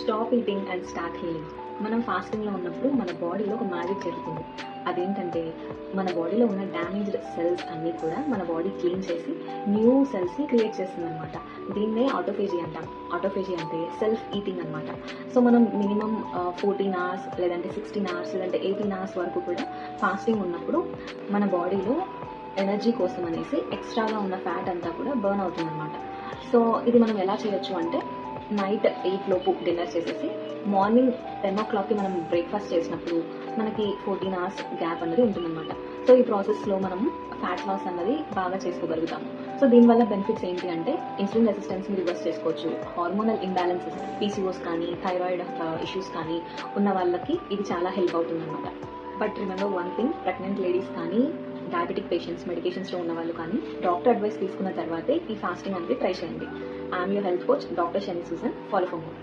Stop eating and start healing. మనం ఫాస్టింగ్లో ఉన్నప్పుడు మన బాడీలో ఒక మ్యాజిక్ జరుగుతుంది. అదేంటంటే మన బాడీలో ఉన్న డ్యామేజ్డ్ సెల్స్ అన్నీ కూడా మన బాడీ క్లీన్ చేసి న్యూ సెల్స్ని క్రియేట్ చేస్తుంది అనమాట. దీన్నే ఆటోఫేజీ అంటాం. ఆటోఫేజీ అంటే సెల్ఫ్ ఈటింగ్ అనమాట. సో మనం మినిమం 14 అవర్స్ లేదంటే 16 అవర్స్ లేదంటే 18 అవర్స్ వరకు కూడా ఫాస్టింగ్ ఉన్నప్పుడు మన బాడీలో ఎనర్జీ కోసం అనేసి ఎక్స్ట్రాగా ఉన్న ఫ్యాట్ అంతా కూడా బర్న్ అవుతుంది అనమాట. సో ఇది మనం ఎలా చేయొచ్చు అంటే నైట్ 8 లోపు డిన్నర్ చేసేసి మార్నింగ్ 10 o'clockకి మనం బ్రేక్ఫాస్ట్ చేసినప్పుడు మనకి 14 అవర్స్ గ్యాప్ అనేది ఉంటుందన్నమాట. సో ఈ ప్రాసెస్లో మనం ఫ్యాట్ లాస్ అన్నది బాగా చేసుకోగలుగుతాము. సో దీనివల్ల బెనిఫిట్స్ ఏంటి అంటే ఇన్సులిన్ రెసిస్టెన్స్ని రివర్స్ చేసుకోవచ్చు. హార్మోనల్ ఇంబ్యాలెన్సెస్, పీసీఓస్ కానీ థైరాయిడ్ ఇష్యూస్ కానీ ఉన్న వాళ్ళకి ఇది చాలా హెల్ప్ అవుతుందన్నమాట. But remember one thing, pregnant ladies కానీ డయాబెటిక్ పేషెంట్స్, మెడికేషన్స్లో ఉన్న వాళ్ళు కానీ డాక్టర్ అడ్వైస్ తీసుకున్న తర్వాతే ఈ ఫాస్టింగ్ అనేది ట్రై చేయండి. I'm your health coach doctor Shani Susan. Follow for more.